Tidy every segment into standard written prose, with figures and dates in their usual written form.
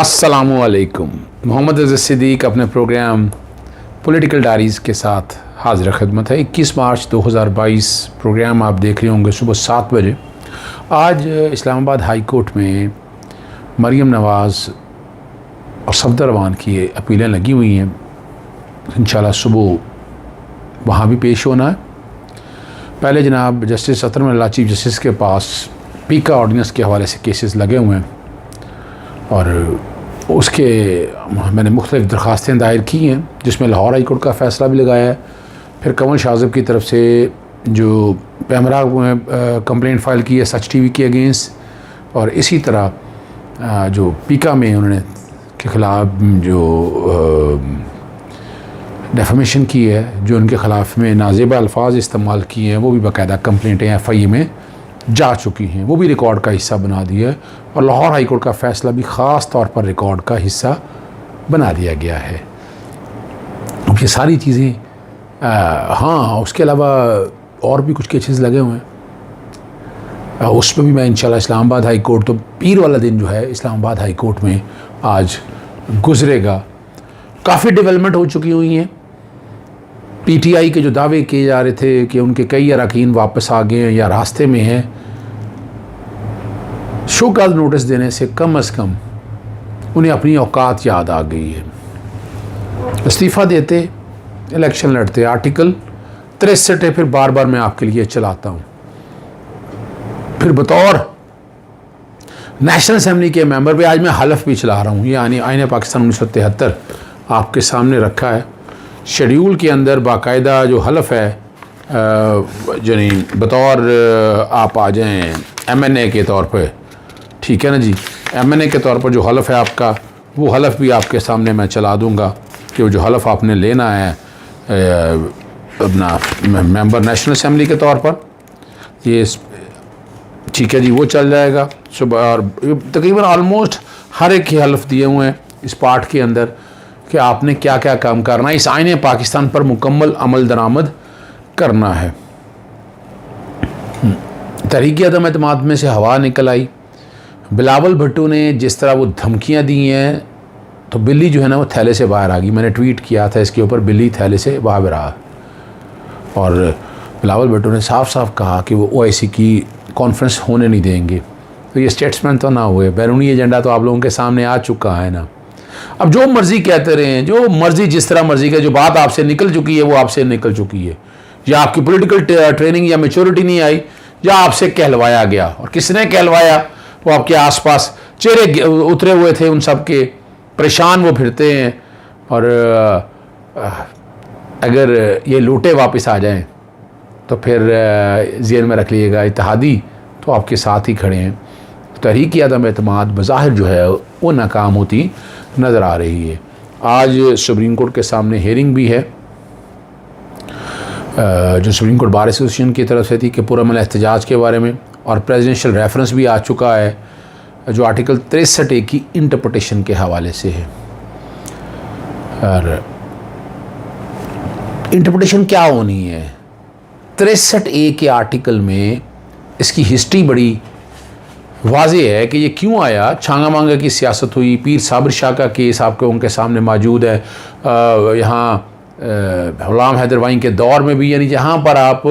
अस्सलामुअलैकुम। मोहम्मद अज़ीज़ सिद्दीक़ अपने programme political diaries के साथ हाज़िर खिदमत है। 21 मार्च 2022 प्रोग्राम आप देख रहे होंगे सुबह 7 बजे। आज इस्लामाबाद हाई कोर्ट में मरीम नवाज़ और सफदर रवान की अपीलें लगी हुई हैं। इंशाल्लाह सुबह वहाँ भी पेश होना है। पहले जनाब जस्टिस अतर अल्लाह चीफ जस्टिस के पास पीका ऑर्डिनेंस के हवाले से केसेस लगे हुए हैं और उसके मैंने मुख्तलिफ़ दरख्वास्तें दायर की हैं, जिसमें लाहौर हाई कोर्ट का फ़ैसला भी लगाया है। फिर कंवल शाहज़ब की तरफ से जो पैमरा कंप्लेंट फ़ाइल की है सच टीवी के अगेंस्ट, और इसी तरह जो पीका में उन्होंने के ख़िलाफ़ जो डेफमेशन की है, जो उनके ख़िलाफ़ में नाज़ेबा अल्फाज इस्तेमाल किए हैं, वो भी बाकायदा कंप्लेंटें FIA में जा चुकी हैं, वो भी रिकॉर्ड का हिस्सा बना दिया है। और लाहौर हाई कोर्ट का फ़ैसला भी ख़ास तौर पर रिकॉर्ड का हिस्सा बना दिया गया है। अब ये सारी चीज़ें हाँ, उसके अलावा और भी कुछ केसेस लगे हुए हैं। उस पर भी मैं इंशाल्लाह इस्लामाबाद हाई कोर्ट, तो पीर वाला दिन जो है इस्लामाबाद हाई कोर्ट में आज गुजरेगा। काफ़ी डेवलपमेंट हो चुकी हुई हैं। PTI के जो दावे किए जा रहे थे कि उनके कई अरकान वापस आ गए हैं या रास्ते में हैं, शोकाज नोटिस देने से कम उन्हें अपनी औकात याद आ गई है। इस्तीफ़ा देते, इलेक्शन लड़ते, आर्टिकल 63 फिर बार बार मैं आपके लिए चलाता हूँ। फिर बतौर नेशनल असम्बली के मेंबर पे आज मैं हलफ भी चला रहा हूँ। ये आईन पाकिस्तान 1973 आपके सामने रखा है। शेड्यूल के अंदर बाकायदा जो हलफ है जो नहीं बतौर आप आ जाएं MNA के तौर पे, ठीक है ना जी, MNA के तौर पर जो हलफ है आपका, वो हलफ भी आपके सामने मैं चला दूंगा कि वो जो हलफ आपने लेना है अपना मेंबर नेशनल असम्बली के तौर पर, ये ठीक है जी, वो चल जाएगा सुबह। और तकरीबन ऑलमोस्ट हर एक के हलफ दिए हुए हैं इस पार्ट के अंदर कि आपने क्या क्या काम करना है, इस आईने पाकिस्तान पर मुकम्मल अमल दरामद करना है। तहरीक अदम एतमाद में से हवा निकल आई। बिलावल भुट्टो ने जिस तरह वो धमकियां दी हैं, तो बिल्ली जो है ना वो थैले से बाहर आ गई। मैंने ट्वीट किया था इसके ऊपर, बिल्ली थैले से बाहर आ। और बिलावल भुट्टो ने साफ साफ कहा कि वो OIC की कॉन्फ्रेंस होने नहीं देंगे। तो ये स्टेट्समैन तो ना हुए, बैरूनी एजेंडा तो आप लोगों के सामने आ चुका है ना। अब जो मर्जी कहते रहें, जो मर्जी जिस तरह मर्जी का, जो बात आपसे निकल चुकी है वो आपसे निकल चुकी है। या आपकी पॉलिटिकल ट्रेनिंग या मैच्योरिटी नहीं आई, या आपसे कहलवाया गया। और किसने कहलवाया? वो आपके आसपास चेहरे उतरे हुए थे उन सब के, परेशान वो फिरते हैं। और अगर ये लूटे वापस आ जाएं तो फिर ज़हन में रख लीजिएगा इत्तेहादी तो आपके साथ ही खड़े हैं। तहरीक अदम एतमाद बज़ाहिर जो है वो नाकाम होती नज़र आ रही है। आज सुप्रीम कोर्ट के सामने हेयरिंग भी है, जो सुप्रीम कोर्ट बार एसोसिएशन की तरफ से थी कि पुरअमल एहतजाज के बारे में, और प्रेसिडेंशियल रेफरेंस भी आ चुका है जो आर्टिकल 63A की इंटरप्रिटेशन के हवाले से है। और इंटरप्रिटेशन क्या होनी है? 63A के आर्टिकल में इसकी हिस्ट्री बड़ी वाज़ेह है कि ये क्यों आया। छांगा मांगा की सियासत हुई, पीर साबिर शाह का केस आपके उनके सामने मौजूद है। यहाँ गुलाम हैदर वाई के दौर में भी, यानी जहाँ पर आप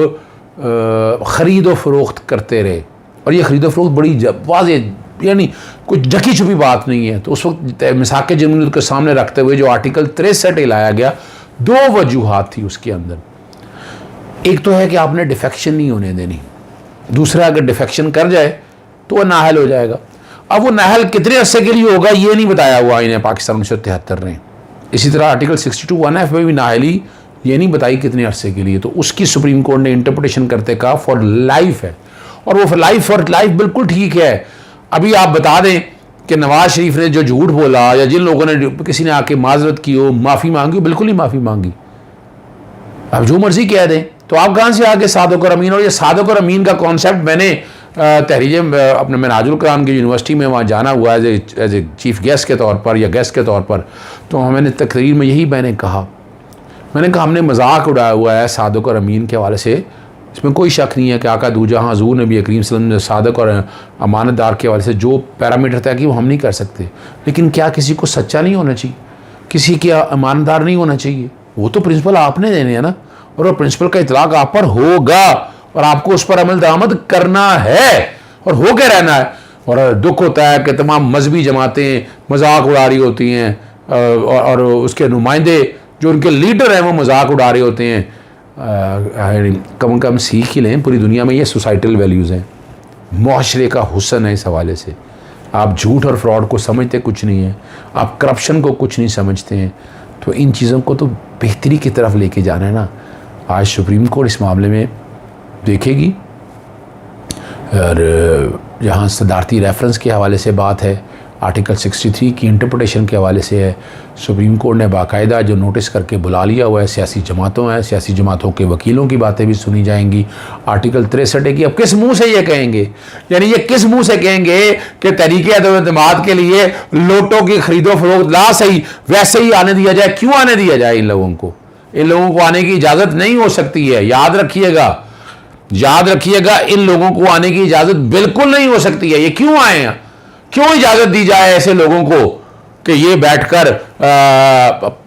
ख़रीद व फ़रोख्त करते रहे, और ये ख़रीद व फ़रोख्त बड़ी वाज़ेह, यानी कुछ ढकी छुपी बात नहीं है। तो उस वक्त मिसाक़ जमहूरियत को सामने रखते हुए जो आर्टिकल 63A लाया गया, 2 वजूहात थी उसके अंदर। एक तो है कि आपने डिफेक्शन नहीं होने देनी, दूसरा अगर डिफेक्शन कर जाए तो वह नाहल हो जाएगा। अब वो नाहल कितने अरसे के लिए होगा ये नहीं बताया हुआ आईन पाकिस्तान 1973 ने। इसी तरह आर्टिकल 62(1)(f) में भी नाहली ये नहीं बताई कितने अरसे के लिए। तो उसकी सुप्रीम कोर्ट ने इंटरप्रिटेशन करते कहा फॉर लाइफ है, और वो फॉर लाइफ बिल्कुल ठीक है। अभी आप बता दें कि नवाज शरीफ ने जो झूठ बोला, या जिन लोगों ने, किसी ने आके माजरत की हो, माफ़ी मांगी हो, बिल्कुल ही माफ़ी मांगी। अब जो मर्जी कह दें, तो आप कहाँ से आगे सादक और अमीन? और ये सादक और अमीन का कॉन्सेप्ट मैंने तहरीर अपने मिनाजुल कुरान की यूनिवर्सिटी में वहाँ जाना हुआ एज ए चीफ गेस्ट के तौर पर या गेस्ट के तौर पर। तो मैंने तकरीर में यही मैंने कहा हमने मजाक उड़ाया हुआ है सादक और अमीन के हवाले से इसमें कोई शक नहीं है कि आका दूजा हजूर नबी करीम सल्लल्लाहु अलैहि वसल्लम सादक और अमानतदार के हवाले से जो पैरामीटर तय किए वो हम नहीं कर सकते। लेकिन क्या किसी को सच्चा नहीं होना चाहिए, किसी के ईमानदार नहीं होना चाहिए? वो तो प्रिंसिपल आपने देने हैं ना, और वो प्रिंसिपल का इतलाक आप पर होगा और आपको उस पर अमल दरामद करना है और होके रहना है। और दुख होता है कि तमाम मजहबी जमातें मजाक उड़ा रही होती हैं और उसके नुमाइंदे जो उनके लीडर हैं वो मजाक उड़ा रहे होते हैं। कम कम सीख ही लें, पूरी दुनिया में ये सोसाइटल वैल्यूज़ हैं, मुआशरे का हुस्न है। इस हवाले से आप झूठ और फ्रॉड को समझते कुछ नहीं है, आप करप्शन को कुछ नहीं समझते हैं, तो इन चीज़ों को तो बेहतरी की तरफ लेके जाना है ना। आज सुप्रीम कोर्ट इस मामले में देखेगी, और जहाँ सदारती रेफरेंस के हवाले से बात है, आर्टिकल 63 की इंटरप्रिटेशन के हवाले से है, सुप्रीम कोर्ट ने बाकायदा जो नोटिस करके बुला लिया हुआ है सियासी जमातों है, सियासी जमातों के वकीलों की बातें भी सुनी जाएंगी। आर्टिकल 63 है कि अब किस मुंह से ये कहेंगे, यानी ये किस मुंह से कहेंगे कि तरीके एतमाद के लिए लोटों की खरीदो फरोख्त ला सही वैसे ही आने दिया जाए। क्यों आने दिया जाए इन लोगों को? इन लोगों को आने की इजाज़त नहीं हो सकती है। याद रखिएगा, याद रखिएगा, इन लोगों को आने की इजाज़त बिल्कुल नहीं हो सकती है। ये क्यों आए हैं? क्यों इजाज़त दी जाए ऐसे लोगों को कि ये बैठकर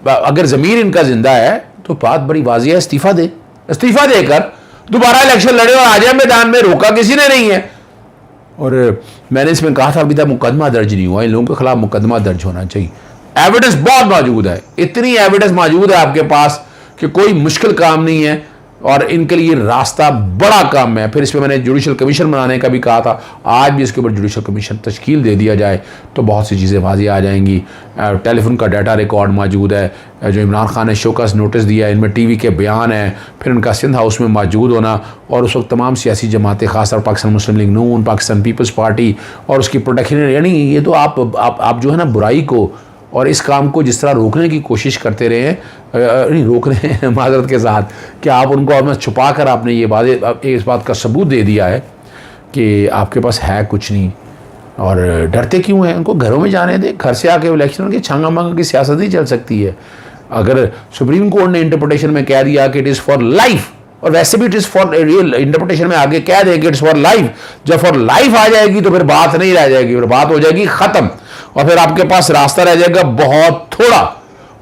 अगर ज़मीर इनका जिंदा है तो बात बड़ी वाज़ी है, इस्तीफ़ा दे, इस्तीफ़ा देकर दोबारा इलेक्शन लड़े और आ जाए मैदान में। रोका किसी ने नहीं है। और मैंने इसमें कहा था अभी तक मुकदमा दर्ज नहीं हुआ, इन लोगों के खिलाफ मुकदमा दर्ज होना चाहिए। एविडेंस बहुत मौजूद है, इतनी एविडेंस मौजूद है आपके पास कि कोई मुश्किल काम नहीं है और इनके लिए रास्ता बड़ा काम है। फिर इस पर मैंने जुडिशल कमीशन बनाने का भी कहा था, आज भी इसके ऊपर जुडिशल कमीशन तश्कील दे दिया जाए तो बहुत सी चीज़ें वाज़ी आ जाएंगी। टेलीफोन का डाटा रिकॉर्ड मौजूद है, जो इमरान खान ने शोकस नोटिस दिया, इनमें टीवी के बयान हैं, फिर उनका सिंध हाउस में मौजूद होना, और उस वक्त तमाम सियासी जमातें खासतौर पाकिस्तान मुस्लिम लीग नून, पाकिस्तान पीपल्स पार्टी और उसकी प्रोटेक्शन, यानी ये तो आप जो है ना बुराई को और इस काम को जिस तरह रोकने की कोशिश करते रहे हैं, नहीं रोक रहे हैं माजरत के साथ, कि आप उनको अब छुपा कर आपने ये बात इस बात का सबूत दे दिया है कि आपके पास है कुछ नहीं। और डरते क्यों हैं? उनको घरों में जाने दें, घर से आके इलेक्शन की छांगा मांगा की सियासत ही चल सकती है। अगर सुप्रीम कोर्ट ने इंटरप्रिटेशन में कह दिया कि इट इज़ फॉर लाइफ, और वैसे भी it is for real, interpretation में आगे कह दें कि इट्स फॉर लाइफ, जब फॉर लाइफ आ जाएगी तो फिर बात नहीं रह जाएगी, फिर बात हो जाएगी ख़त्म, और फिर आपके पास रास्ता रह जाएगा बहुत थोड़ा।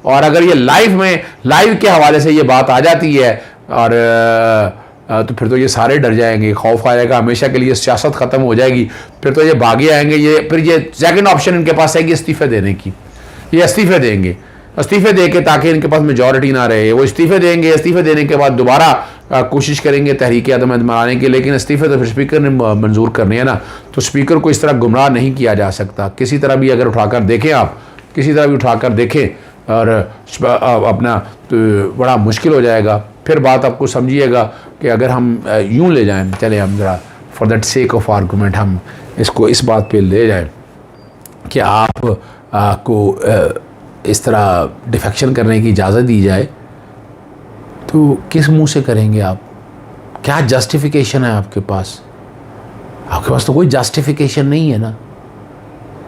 और अगर ये लाइव के हवाले से ये बात आ जाती है और तो फिर तो ये सारे डर जाएंगे, खौफ आ जाएगा, हमेशा के लिए सियासत ख़त्म हो जाएगी, फिर तो ये भागे आएंगे। फिर ये सेकंड ऑप्शन इनके पास है कि इस्तीफ़े देने की, ये इस्तीफ़े देंगे, इस्तीफ़े दे के ताकि इनके पास मेजॉरिटी ना रहे, वो इस्तीफ़े देंगे, इस्तीफ़े देने के बाद दोबारा कोशिश करेंगे तहरीक आदम बनाने की। लेकिन इस्तीफ़े तो फिर स्पीकर ने मंजूर करने हैं ना, तो स्पीकर को इस तरह गुमराह नहीं किया जा सकता। किसी तरह भी अगर उठाकर देखें, आप किसी तरह भी उठाकर देखें और अपना तो बड़ा मुश्किल हो जाएगा। फिर बात आपको समझिएगा कि अगर हम यूँ ले जाएं, चले हम ज़रा for that sake of argument हम इसको इस बात पे ले जाएं कि आपको इस तरह डिफेक्शन करने की इजाज़त दी जाए, तो किस मुंह से करेंगे आप? क्या जस्टिफिकेशन है आपके पास? आपके पास तो कोई जस्टिफिकेशन नहीं है ना।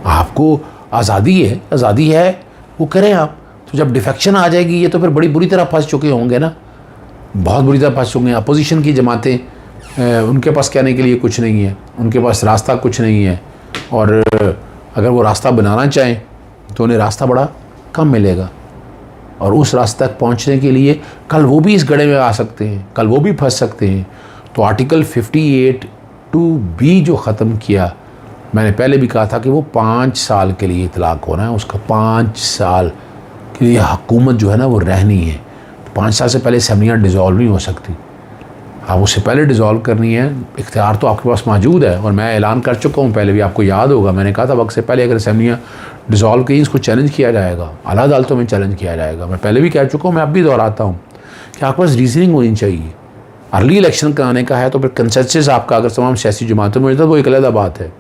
आपको आज़ादी है वो करें आप। तो जब डिफेक्शन आ जाएगी ये तो फिर बड़ी बुरी तरह फंस चुके होंगे ना, बहुत बुरी तरह फंस चुके हैं। अपोजिशन की जमातें, उनके पास कहने के लिए कुछ नहीं है, उनके पास रास्ता कुछ नहीं है, और अगर वो रास्ता बनाना चाहें तो उन्हें रास्ता बड़ा कम मिलेगा। और उस रास्ते तक पहुंचने के लिए कल वो भी इस गड्ढे में आ सकते हैं, कल वो भी फंस सकते हैं। तो आर्टिकल 58(2)B जो ख़त्म किया, मैंने पहले भी कहा था कि वो 5 साल के लिए इतलाक़ होना है उसका, 5 साल के लिए हुकूमत जो है ना वो रहनी है। 5 साल से पहले असम्बलियाँ डिज़ोल्व नहीं हो सकती, आप उससे पहले डिज़ोल्व करनी है। इख्तियार तो आपके पास मौजूद है, और मैं ऐलान कर चुका हूँ पहले भी, आपको याद होगा मैंने कहा था वक्त से पहले अगर असम्बलियाँ डिज़ोल्व की इसको चैलेंज किया जाएगा, आला अदालतों में चैलेंज किया जाएगा। मैं पहले भी कह चुका हूँ, मैं अब भी दोहराता हूँ कि आपके पास रीजनिंग होनी चाहिए। अर्ली इलेक्शन कराने का है तो फिर कंसेंसस आपका अगर तमाम सियासी जमातों में तो वो एक अलग बात है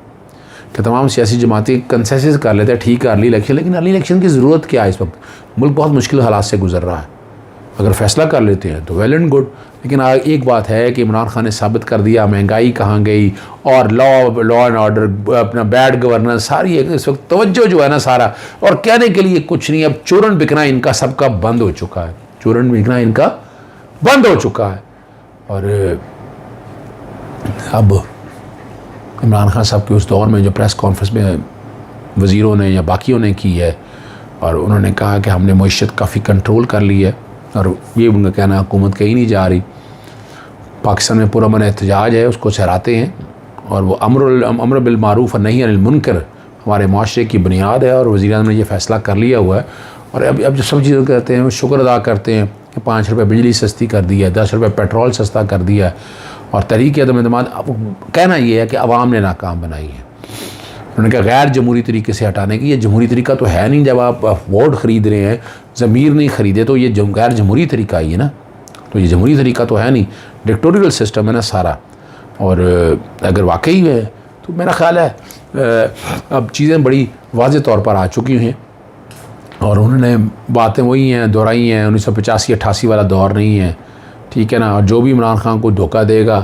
कि तमाम सियासी जमातें कंसेंसस कर लेते हैं, ठीक है अर्ली इलेक्शन, लेकिन अर्ली इलेक्शन की ज़रूरत क्या है? इस वक्त मुल्क बहुत मुश्किल हालात से गुजर रहा है। अगर फैसला कर लेते हैं तो वेल एंड गुड, लेकिन एक बात है कि इमरान खान ने साबित कर दिया महंगाई कहाँ गई, और लॉ एंड ऑर्डर, अपना बैड गवर्नेंस, सारी इस वक्त तवज्जो जो है ना सारा, और कहने के लिए कुछ नहीं। अब चूरन बिकना इनका सबका बंद हो चुका है, चूरन बिकना इनका बंद हो चुका है। और अब इमरान खान साहब के उस दौर में जो प्रेस कॉन्फ्रेंस में वज़ीरों ने या बाकियों ने की है और उन्होंने कहा कि हमने मईशत काफ़ी कंट्रोल कर ली है, और ये उनका कहना हुकूमत कहीं नहीं जा रही, पाकिस्तान में पुरअमन एहतजाज है, उसको सहराते हैं, और वो अम्र बिल मारूफ और नही अनिल मुनकर हमारे माशरे की बुनियाद है, और वज़ीर-ए-आज़म ने ये फ़ैसला कर लिया हुआ है। और अब जो सब चीज़ें कहते हैं वो शुक्र अदा करते हैं कि 5 रुपये बिजली सस्ती कर दी है, 10 रुपये पेट्रोल सस्ता कर दिया है, और तहरीक अदम एतमाद कहना ये है कि अवाम ने नाकाम बनाई है। उन्होंने कहा गैर जमहूरी तरीके से हटाने की, ये जमहूरी तरीका तो है नहीं, जब आप वोट ख़रीद रहे हैं, ज़मीर नहीं ख़रीदे तो ये गैर जमहूरी तरीका ही है ना, तो ये जमहूरी तरीका तो है नहीं, डिक्टेटोरियल सिस्टम है ना सारा। और अगर वाकई है तो मेरा ख़्याल है अब चीज़ें बड़ी वाज़े तौर पर आ चुकी हैं, और उन्होंने बातें वही हैं दोहराई हैं, 1985-88 वाला दौर नहीं है, ठीक है ना। और जो भी इमरान खान को धोखा देगा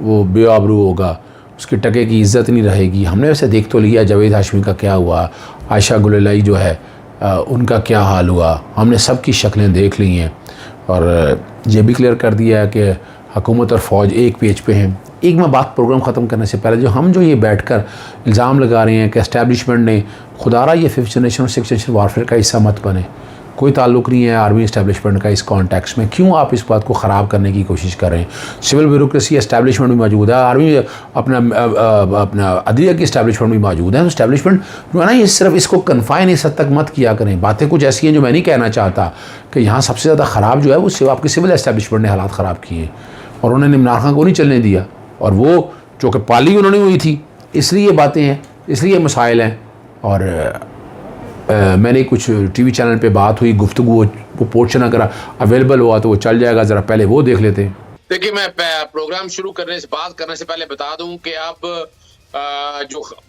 वो बेआबरू होगा, उसके टके की इज़्ज़त नहीं रहेगी। हमने वैसे देख तो लिया जावेद हाशमी का क्या हुआ, आयशा गुलेलाई जो है उनका क्या हाल हुआ, हमने सब की शक्लें देख ली हैं, और ये भी क्लियर कर दिया है कि हुकूमत और फ़ौज एक पेज पे हैं। एक मैं बात प्रोग्राम ख़त्म करने से पहले जो ये बैठकर इल्ज़ाम लगा रहे हैं कि एस्टैब्लिशमेंट ने, खुदारा ये 5th जनरेशन और 6th जनरेशन वारफेयर का हिस्सा मत बने, कोई ताल्लुक़ नहीं है आर्मी एस्टैब्लिशमेंट का इस कॉन्टेक्स्ट में, क्यों आप इस बात को ख़राब करने की कोशिश कर रहे हैं। सिविल ब्यूरोक्रेसी एस्टैब्लिशमेंट भी मौजूद है, आर्मी अपना अदलिया की एस्टैब्लिशमेंट भी मौजूद है, तो एस्टैब्लिशमेंट जो है ना, ये सिर्फ इसको कन्फाइन इस हद तक मत किया करें। बातें कुछ ऐसी हैं जो मैं नहीं कहना चाहता कि यहाँ सबसे ज़्यादा ख़राब जो है वो आपके सिविल एस्टैब्लिशमेंट ने हालात ख़राब किए हैं, और उन्होंने इमरान खान को नहीं चलने दिया, और वो जो कि पाली उन्होंने हुई थी, इसलिए बातें हैं, इसलिए मसाइल हैं। और मैंने कुछ टीवी चैनल पे बात हुई, गुफ्तगू वो पोर्शन अगर अवेलेबल हुआ तो वो चल जाएगा, ज़रा पहले वो देख लेते हैं। देखिए, मैं प्रोग्राम शुरू बात करने से पहले बता दूं कि अब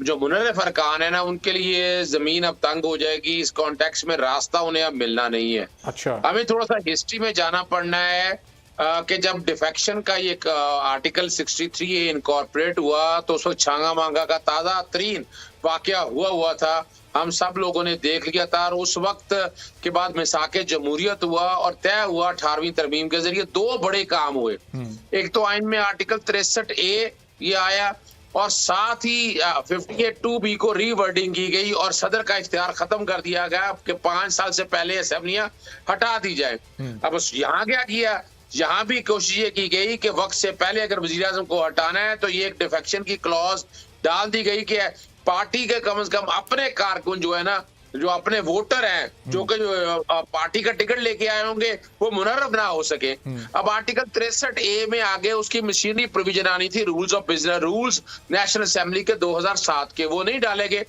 जो मुनर्रिफ अरकान है ना, उनके लिए जमीन अब तंग हो जाएगी, इस कॉन्टेक्स्ट में रास्ता उन्हें अब मिलना नहीं है। अच्छा, हमें थोड़ा सा हिस्ट्री में जाना पड़ना है कि जब डिफेक्शन का ये आर्टिकल 63 इनकॉर्पोरेट हुआ तो उसको छांगा मांगा का ताज़ा तरीन वाकया हुआ था, हम सब लोगों ने देख लिया था। और उस वक्त के बाद मिसाके जमहूरियत हुआ और तय हुआ 18वीं तरमीम के जरिए 2 बड़े काम हुए। एक तो आइन में आर्टिकल 63A ये आया, और साथ ही 58(2)B को रीवर्डिंग की गई और सदर का इख्तियार खत्म कर दिया गया कि 5 साल से पहले असेंबलियां हटा दी जाए। अब यहाँ क्या किया, यहाँ भी कोशिश ये की गई कि वक्त से पहले अगर वज़ीर-ए-आज़म को हटाना है तो ये एक डिफेक्शन की क्लॉज डाल दी गई कि पार्टी के कम से कम अपने कारकुन जो है ना, जो अपने वोटर हैं, जो कि पार्टी का टिकट लेके आए होंगे, वो मुनर्रफ ना हो सके। अब आर्टिकल 63A में आगे उसकी मशीनरी प्रोविजन आनी थी, rules of business, rules national assembly के 2007 के, वो नहीं डाले गए।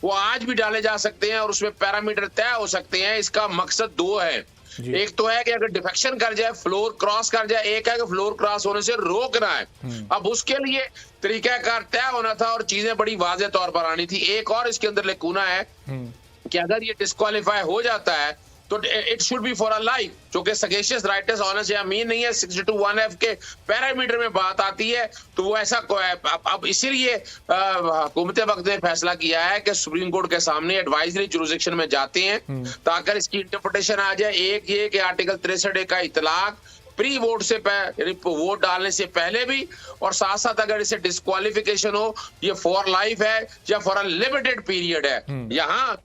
वो आज भी डाले जा सकते हैं और उसमें पैरामीटर तय हो सकते हैं। इसका मकसद 2 है, एक तो है कि अगर डिफेक्शन कर जाए, फ्लोर क्रॉस कर जाए, एक है कि फ्लोर क्रॉस होने से रोकना है। अब उसके लिए तरीकाकार तय होना था और चीजें बड़ी वाज़े तौर पर आनी थी। एक और इसके अंदर लेकुना है कि अगर ये डिस्क्वालीफाई हो जाता है तो it should be for a life, जो कि सगेशियस राइटर्स ऑनर्स या मीन नहीं है। 62(1)(f) के पैरामीटर में बात आती है, तो वो ऐसा अब इसीलिए हुकूमत वक्त ने फैसला किया है कि सुप्रीम कोर्ट के सामने एडवाइजरी जुरिसडिक्शन में जाते हैं ताकि इसकी इंटरप्रिटेशन आ जाए। एक ये कि आर्टिकल 63A का इतलाक प्री वोट से यानी वोट डालने से पहले भी, और साथ साथ अगर इसे डिस्क्वालिफिकेशन हो, ये फॉर लाइफ है या फॉर अ लिमिटेड पीरियड है। यहाँ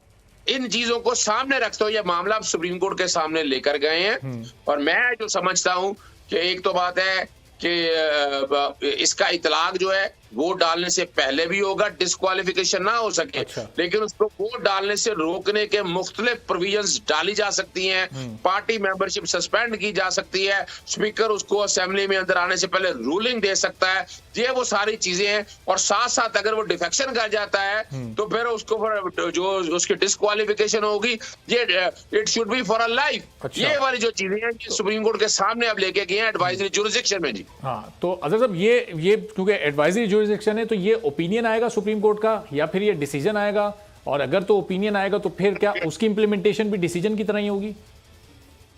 इन चीजों को सामने रखते हो ये मामला अब सुप्रीम कोर्ट के सामने लेकर गए हैं। और मैं जो समझता हूं कि एक तो बात है कि इसका इतलाक जो है वोट डालने से पहले भी होगा, डिस्क्वालिफिकेशन ना हो सके। अच्छा। लेकिन उसको वोट डालने से रोकने के मुख्तलिफ प्रोविजंस डाली जा सकती हैं। पार्टी मेंबरशिप सस्पेंड की जा सकती है, स्पीकर उसको असेंबली में अंदर आने से पहले रूलिंग दे सकता है। ये वो सारी चीजें हैं। और साथ साथ अगर वो डिफेक्शन कर जाता है तो फिर उसको जो उसकी डिस्क्वालिफिकेशन होगी, ये it should be for a life. ये वाली जो चीजें हैं सुप्रीम कोर्ट के सामने अब लेके गए हैं एडवाइजरी जुरिसडिक्शन में। जी हाँ, तो अजहर साहब ये क्योंकि एडवाइजरी जुरिसडिक्शन है तो ये ओपिनियन आएगा सुप्रीम कोर्ट का या फिर ये डिसीजन आएगा? और अगर तो ओपिनियन आएगा तो फिर क्या उसकी इंप्लीमेंटेशन भी डिसीजन की तरह ही होगी?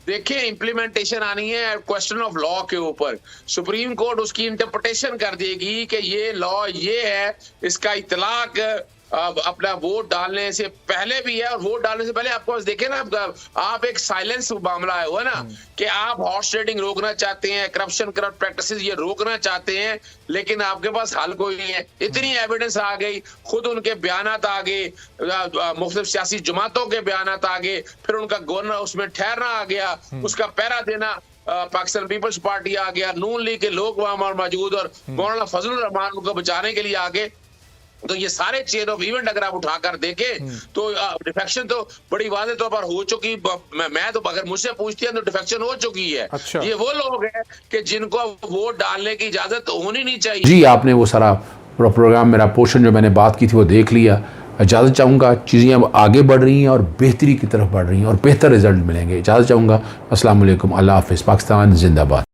देखिए, इंप्लीमेंटेशन आनी है क्वेश्चन ऑफ लॉ के ऊपर। सुप्रीम कोर्ट उसकी इंटरप्रिटेशन कर देगी कि ये लॉ ये है, इसका इतलाक अपना वोट डालने से पहले भी है, और वोट डालने से पहले आपको बस देखे ना, आप एक साइलेंस मामला है हुआ ना कि आप हॉर्स ट्रेडिंग रोकना चाहते हैं, करप्शन करप्ट प्रैक्टिसेस ये रोकना चाहते हैं, लेकिन आपके पास हल कोई नहीं है। इतनी एविडेंस आ गई, खुद उनके बयानात आ गए, मुख्तलिफ सियासी जमातों के बयानात आ गए, फिर उनका गवर्नर उसमें ठहरना आ गया, उसका पहरा देना पाकिस्तान पीपल्स पार्टी आ गया, नून लीग के लोग वहां मौजूद, और मौलाना फजलुर रहमान उनको बचाने के लिए आ गए। तो ये सारे चेन ऑफ इवेंट अगर आप उठाकर देखें तो डिफेक्शन तो बड़ी वाज़ेह तौर पर हो चुकी। मैं तो अगर मुझसे पूछती है तो डिफेक्शन हो चुकी है। अच्छा। ये वो लोग हैं कि जिनको वोट डालने की इजाजत होनी नहीं चाहिए। जी, आपने वो सारा प्रोग्राम, मेरा पोर्शन जो मैंने बात की थी वो देख लिया। इजाज़त चाहूँगा, चीज़ें अब आगे बढ़ रही हैं और बेहतरी की तरफ बढ़ रही हैं और बेहतर रिजल्ट मिलेंगे। इजाज़त चाहूँगा। अस्सलाम वालेकुम, अल्लाह हाफ़िज़। पाकिस्तान जिंदाबाद।